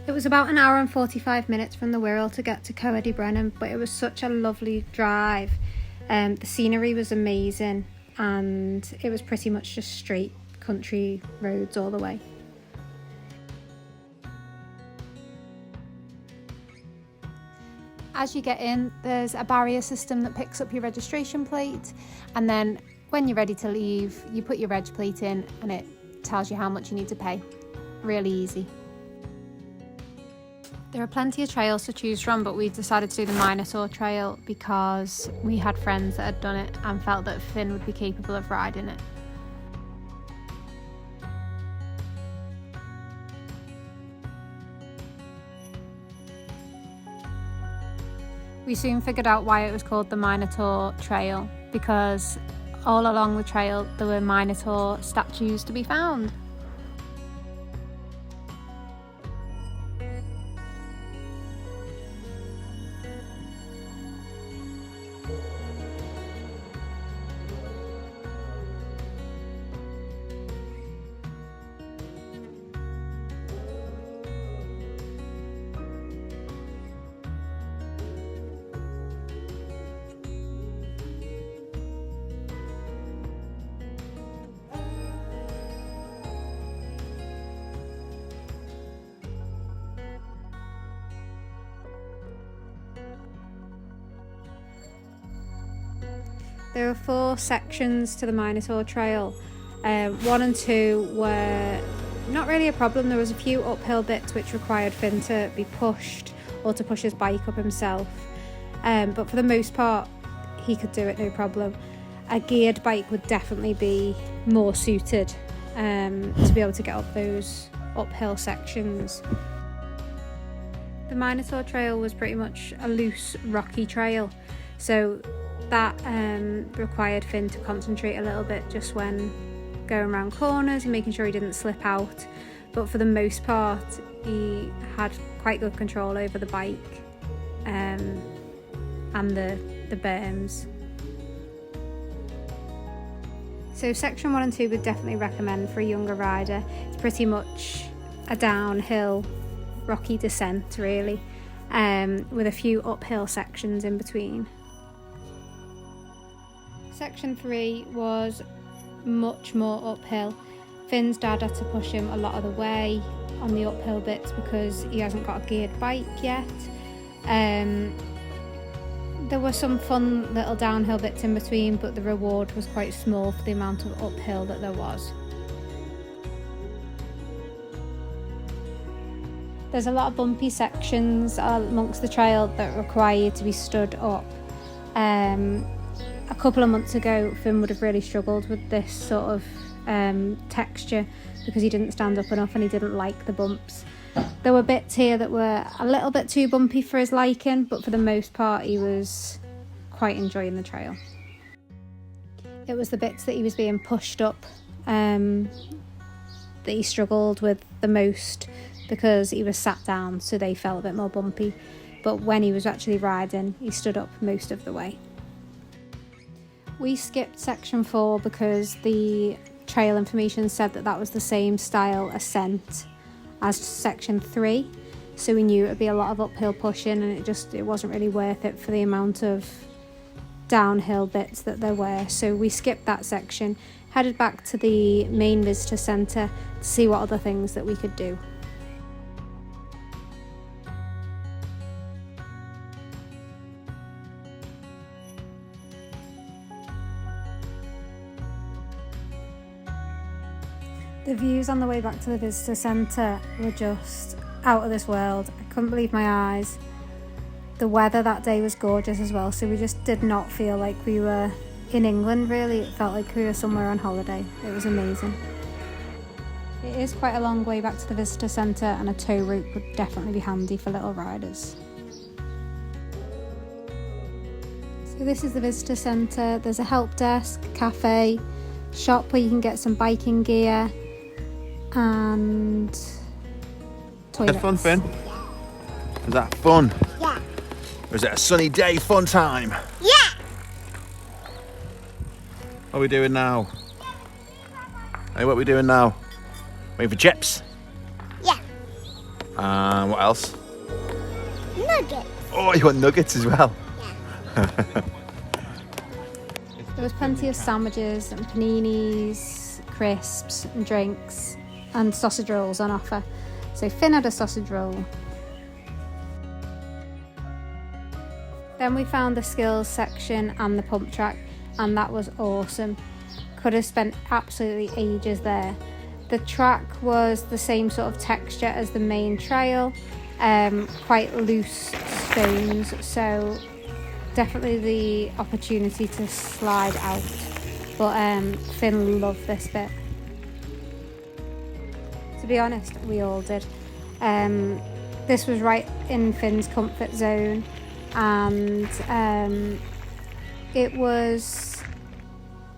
It was about an hour and 45 minutes from the Wirral to get to Coed-y-Brenin, but it was such a lovely drive. The scenery was amazing and it was pretty much just straight country roads all the way. As you get in, there's a barrier system that picks up your registration plate, and then when you're ready to leave, you put your reg plate in and it tells you how much you need to pay. Really easy. There are plenty of trails to choose from, but we decided to do the Minotaur trail because we had friends that had done it and felt that Finn would be capable of riding it. We soon figured out why it was called the Minotaur Trail, because all along the trail there were Minotaur statues to be found. There were 4 sections to the Minotaur Trail. 1 and 2 were not really a problem. There was a few uphill bits which required Finn to be pushed or to push his bike up himself. But for the most part, he could do it no problem. A geared bike would definitely be more suited to be able to get up those uphill sections. The Minotaur Trail was pretty much a loose, rocky trail, so that required Finn to concentrate a little bit just when going around corners and making sure he didn't slip out. But for the most part, he had quite good control over the bike and the berms. So section 1 and 2 would definitely recommend for a younger rider. It's pretty much a downhill, rocky descent really, with a few uphill sections in between. Section 3 was much more uphill. Finn's dad had to push him a lot of the way on the uphill bits because he hasn't got a geared bike yet. There were some fun little downhill bits in between, but the reward was quite small for the amount of uphill that there was. There's a lot of bumpy sections amongst the trail that require you to be stood up. A couple of months ago, Finn would have really struggled with this sort of texture because he didn't stand up enough and he didn't like the bumps. There were bits here that were a little bit too bumpy for his liking, but for the most part he was quite enjoying the trail. It was the bits that he was being pushed up that he struggled with the most because he was sat down, so they felt a bit more bumpy. But when he was actually riding, he stood up most of the way. We skipped section 4 because the trail information said that that was the same style ascent as section 3, so we knew it would be a lot of uphill pushing and it wasn't really worth it for the amount of downhill bits that there were. So we skipped that section, headed back to the main visitor centre to see what other things that we could do. The views on the way back to the visitor centre were just out of this world. I couldn't believe my eyes. The weather that day was gorgeous as well, so we just did not feel like we were in England really. It felt like we were somewhere on holiday. It was amazing. It is quite a long way back to the visitor centre and a tow route would definitely be handy for little riders. So this is the visitor centre. There's a help desk, cafe, shop where you can get some biking gear and toilets. Had fun, Finn? Was that fun? Yeah. Was it a sunny day, fun time? Yeah. What are we doing now? Hey, what are we doing now? Waiting for chips? Yeah. What else? Nuggets. Oh, you want nuggets as well? Yeah. There was plenty of sandwiches and paninis, crisps and drinks and sausage rolls on offer. So Finn had a sausage roll. Then we found the skills section and the pump track, and that was awesome. Could have spent absolutely ages there. The track was the same sort of texture as the main trail, quite loose stones, so definitely the opportunity to slide out. But Finn loved this bit. To be honest, we all did. This was right in Finn's comfort zone, and it was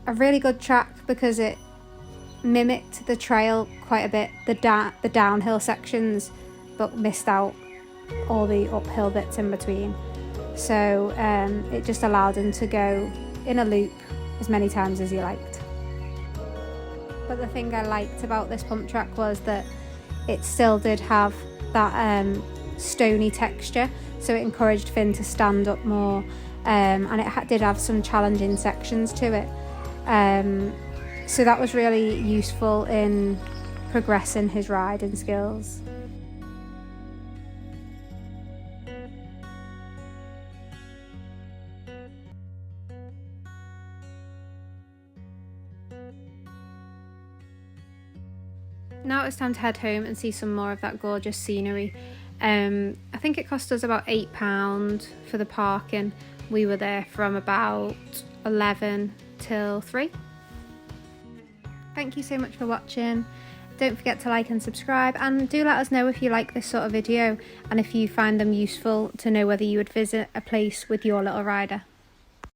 a really good track because it mimicked the trail quite a bit, the downhill sections, but missed out all the uphill bits in between. So it just allowed him to go in a loop as many times as he liked. But the thing I liked about this pump track was that it still did have that stony texture, so it encouraged Finn to stand up more, and it did have some challenging sections to it. So that was really useful in progressing his riding skills. Now it's time to head home and see some more of that gorgeous scenery. I think it cost us about £8 for the parking. We were there from about 11 till 3. Thank you so much for watching. Don't forget to like and subscribe, and do let us know if you like this sort of video and if you find them useful to know whether you would visit a place with your little rider.